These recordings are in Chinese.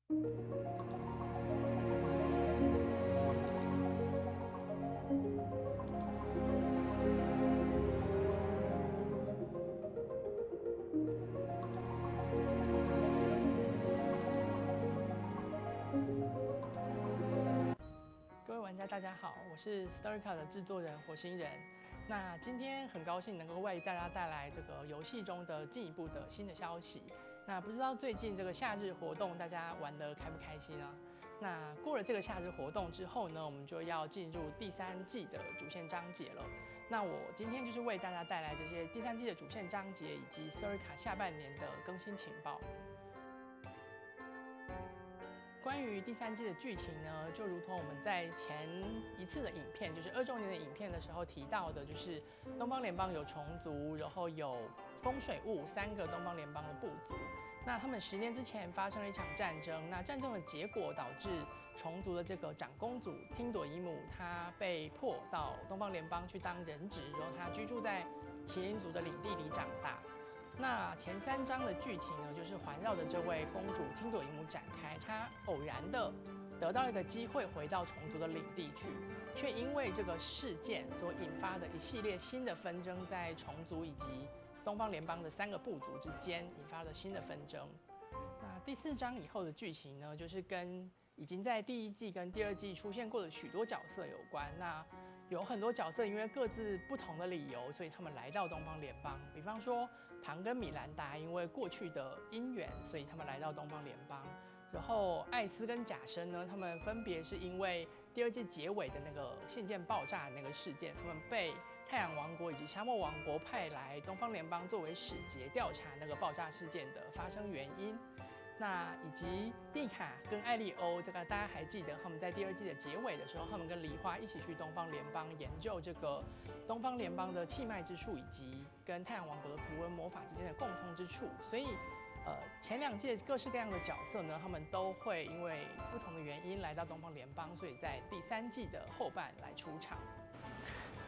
各位玩家，大家好，我是 Sterica 的制作人火星人。那今天很高兴能够为大家带来这个游戏中的进一步的新的消息。那不知道最近这个夏日活动大家玩得开不开心啊？那过了这个夏日活动之后呢，我们就要进入第3季的主线章节了。那我今天就是为大家带来这些第3季的主线章节以及 Sterica 下半年的更新情报。关于第3季的剧情呢，就如同我们在前一次的影片，就是2周年的影片的时候提到的，就是东方联邦有虫族，然后有风水雾3个东方联邦的部族。那他们10年之前发生了一场战争，那战争的结果导致虫族的这个长公主汀朵伊姆，她被迫到东方联邦去当人质，然后她居住在麒麟族的领地里长大。那前3章的剧情呢，就是环绕着这位公主汀朵伊姆展开。她偶然的得到一个机会回到虫族的领地去，却因为这个事件所引发的一系列新的纷争，在虫族以及东方联邦的3个部族之间引发了新的纷争。那第4章以后的剧情呢，就是跟已经在第1季跟第2季出现过的许多角色有关。那有很多角色因为各自不同的理由，所以他们来到东方联邦。比方说，庞跟米兰达因为过去的姻缘，所以他们来到东方联邦。然后艾斯跟贾生呢，他们分别是因为第2季结尾的那个信件爆炸的那个事件，他们被太阳王国以及沙漠王国派来东方联邦作为使节，调查那个爆炸事件的发生原因。那以及蒂卡跟艾利欧，这个大家还记得，他们在第2季的结尾的时候，他们跟梨花一起去东方联邦研究这个东方联邦的气脉之术，以及跟太阳王国的符文魔法之间的共通之处。所以，前2届各式各样的角色呢，他们都会因为不同的原因来到东方联邦，所以在第3季的后半来出场。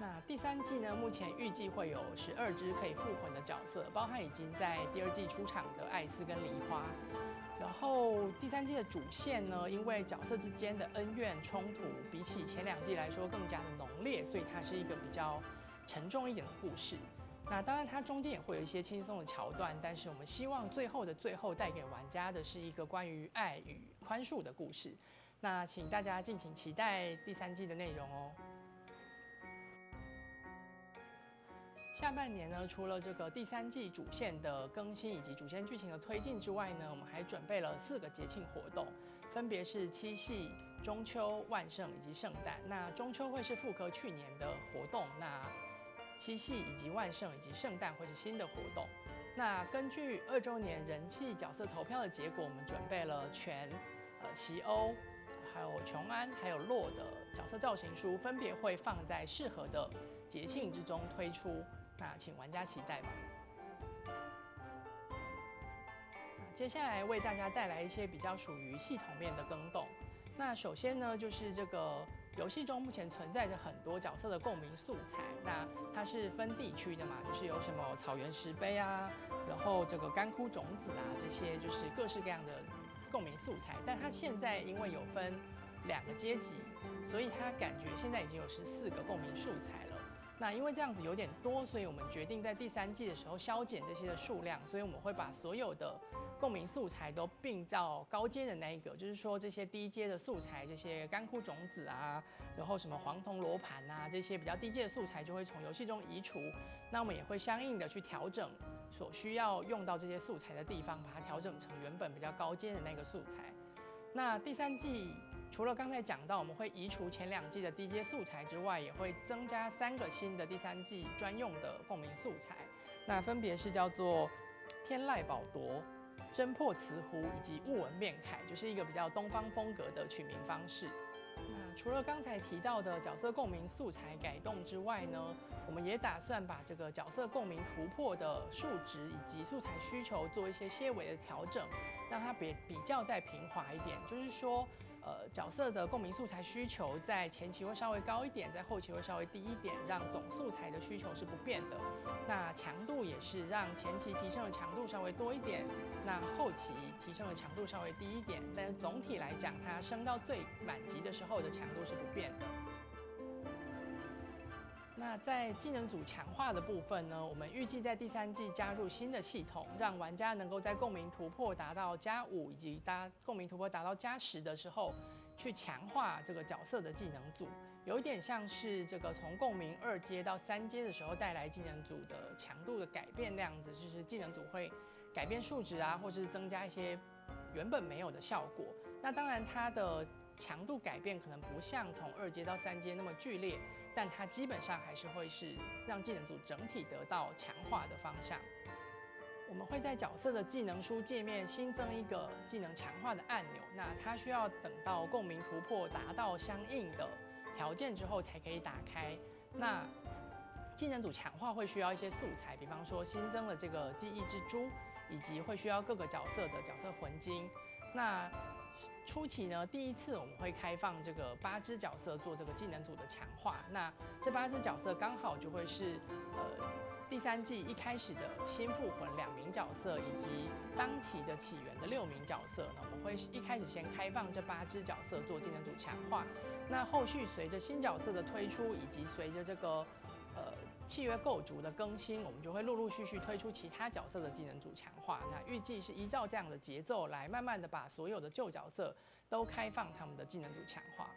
那第3季呢，目前预计会有12只可以复魂的角色，包含已经在第2季出场的艾斯跟梨花。然后第3季的主线呢，因为角色之间的恩怨冲突比起前2季来说更加的浓烈，所以它是一个比较沉重一点的故事。那当然，它中间也会有一些轻松的桥段，但是我们希望最后的最后带给玩家的是一个关于爱与宽恕的故事。那请大家敬请期待第3季的内容哦。下半年呢，除了这个第3季主线的更新以及主线剧情的推进之外呢，我们还准备了4个节庆活动，分别是七夕、中秋、万圣以及圣诞。那中秋会是复刻去年的活动，那七夕以及万圣以及圣诞会是新的活动。那根据2周年人气角色投票的结果，我们准备了全、席欧、还有琼安还有洛的角色造型书，分别会放在适合的节庆之中推出。那请玩家期待吧。接下来为大家带来一些比较属于系统面的更动。那首先呢，就是这个游戏中目前存在着很多角色的共鸣素材。那它是分地区的嘛，就是有什么草原石碑啊，然后这个干枯种子啊，这些就是各式各样的共鸣素材。但它现在因为有分2个阶级，所以它感觉现在已经有14个共鸣素材了。那因为这样子有点多，所以我们决定在第3季的时候削减这些的数量，所以我们会把所有的共鸣素材都并到高阶的那一个，就是说这些低阶的素材，这些干枯种子啊，然后什么黄铜罗盘啊，这些比较低阶的素材就会从游戏中移除。那我们也会相应的去调整所需要用到这些素材的地方，把它调整成原本比较高阶的那个素材。那第3季除了刚才讲到我们会移除前2季的低阶素材之外，也会增加3个新的第3季专用的共鸣素材。那分别是叫做天籁宝铎、侦破磁壶以及雾纹面铠，就是一个比较东方风格的取名方式。那除了刚才提到的角色共鸣素材改动之外呢，我们也打算把这个角色共鸣突破的数值以及素材需求做一些些微的调整，让它比较再平滑一点。就是说，角色的共鸣素材需求在前期会稍微高一点，在后期会稍微低一点，让总素材的需求是不变的。那强度也是让前期提升的强度稍微多一点，那后期提升的强度稍微低一点，但是总体来讲，它升到最满级的时候的强度是不变的。那在技能组强化的部分呢，我们预计在第3季加入新的系统，让玩家能够在共鸣突破达到+5以及共鸣突破达到+10的时候，去强化这个角色的技能组，有一点像是这个从共鸣2阶到3阶的时候带来技能组的强度的改变那样子，就是技能组会改变数值啊，或是增加一些原本没有的效果。那当然它的强度改变可能不像从2阶到3阶那么剧烈，但它基本上还是会是让技能组整体得到强化的方向。我们会在角色的技能书界面新增一个技能强化的按钮，那它需要等到共鸣突破达到相应的条件之后才可以打开。那技能组强化会需要一些素材，比方说新增了这个记忆之珠，以及会需要各个角色的角色魂晶。那初期呢，第一次我们会开放这个8只角色做这个技能组的强化。那这8只角色刚好就会是第3季一开始的新复魂2名角色，以及当期的起源的6名角色呢，我们会一开始先开放这8只角色做技能组强化。那后续随着新角色的推出，以及随着这个契约构筑的更新，我们就会陆陆续续推出其他角色的技能组强化。那预计是依照这样的节奏来慢慢的把所有的旧角色都开放他们的技能组强化。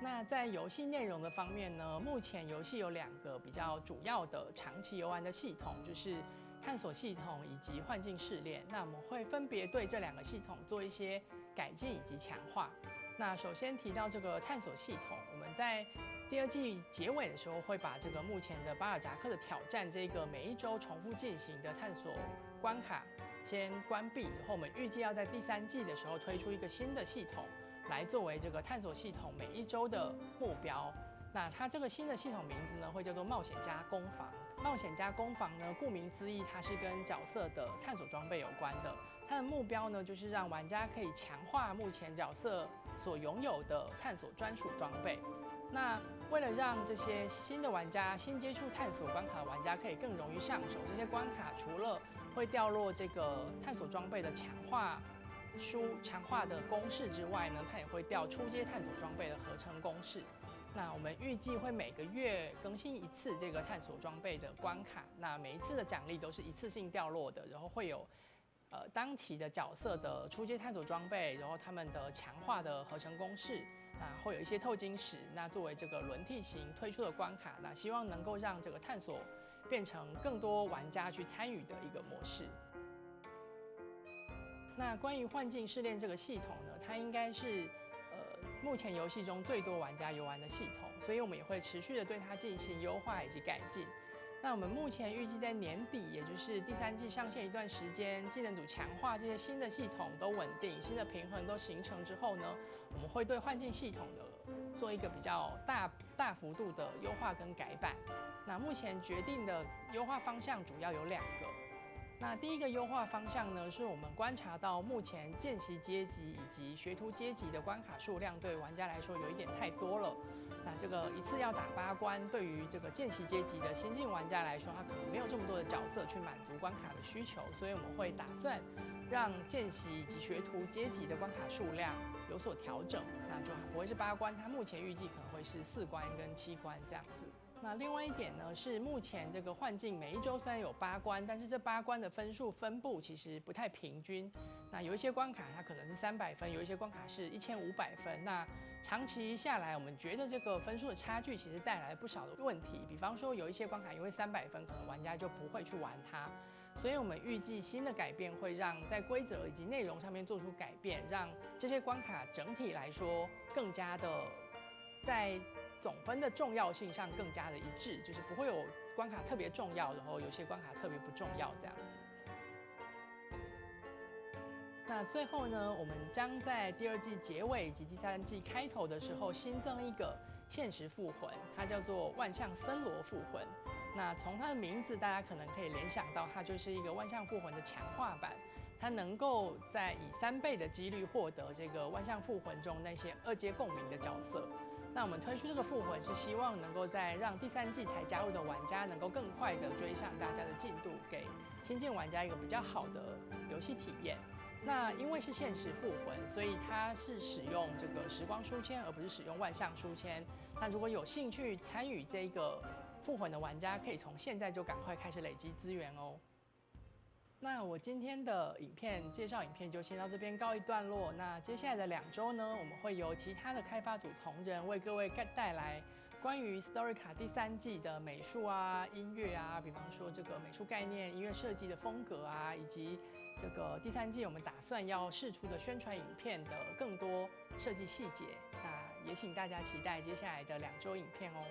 那在游戏内容的方面呢，目前游戏有2个比较主要的长期游玩的系统，就是探索系统以及幻境试炼。那我们会分别对这2个系统做一些改进以及强化。那首先提到这个探索系统，我们在第2季结尾的时候会把这个目前的巴尔扎克的挑战这个每一周重复进行的探索关卡先关闭，然后我们预计要在第3季的时候推出一个新的系统，来作为这个探索系统每一周的目标。那它这个新的系统名字呢，会叫做冒险家工坊。冒险家工坊呢，顾名思义，它是跟角色的探索装备有关的。它的目标呢，就是让玩家可以强化目前角色所拥有的探索专属装备。那为了让这些新的玩家、新接触探索关卡的玩家可以更容易上手，这些关卡除了会掉落这个探索装备的强化的公式之外呢，它也会掉初阶探索装备的合成公式。那我们预计会每个月更新1次这个探索装备的关卡，那每一次的奖励都是一次性掉落的，然后会有当期的角色的初阶探索装备，然后他们的强化的合成公式，会有一些透晶石，那作为这个轮替型推出的关卡，那希望能够让这个探索变成更多玩家去参与的一个模式。那关于幻境试炼这个系统呢，它应该是目前游戏中最多玩家游玩的系统，所以我们也会持续的对它进行优化以及改进。那我们目前预计在年底，也就是第3季上线一段时间，技能组强化这些新的系统都稳定，新的平衡都形成之后呢，我们会对幻境系统的做一个比较大幅度的优化跟改版。那目前决定的优化方向主要有2个。那第一个优化方向呢，是我们观察到目前见习阶级以及学徒阶级的关卡数量对玩家来说有一点太多了。那这个一次要打8关，对于这个见习阶级的新进玩家来说，他可能没有这么多的角色去满足关卡的需求，所以我们会打算让见习以及学徒阶级的关卡数量有所调整，那就不会是8关，它目前预计可能会是4关跟7关这样子。那另外一点呢，是目前这个幻境每一周虽然有8关，但是这8关的分数分布其实不太平均。那有一些关卡它可能是300分，有一些关卡是1500分。那长期下来，我们觉得这个分数的差距其实带来不少的问题。比方说，有一些关卡因为300分，可能玩家就不会去玩它。所以我们预计新的改变会让在规则以及内容上面做出改变，让这些关卡整体来说更加的在总分的重要性上更加的一致，就是不会有关卡特别重要，然后有些关卡特别不重要这样子。那最后呢，我们将在第2季结尾以及第3季开头的时候新增一个现实复魂，它叫做万象森罗复魂。那从它的名字，大家可能可以联想到，它就是一个万象复魂的强化版。它能够在以3倍的几率获得这个万象复魂中那些2阶共鸣的角色。那我们推出这个复魂是希望能够在让第3季才加入的玩家能够更快的追上大家的进度，给新进玩家一个比较好的游戏体验。那因为是限时复魂，所以它是使用这个时光书签，而不是使用万象书签。那如果有兴趣参与这个复魂的玩家，可以从现在就赶快开始累积资源哦。那我今天的介绍影片就先到这边告一段落。那接下来的2周呢，我们会由其他的开发组同仁为各位带来关于 Storica 第3季的美术啊、音乐啊，比方说这个美术概念、音乐设计的风格啊，以及这个第3季我们打算要释出的宣传影片的更多设计细节。那也请大家期待接下来的2周影片哦。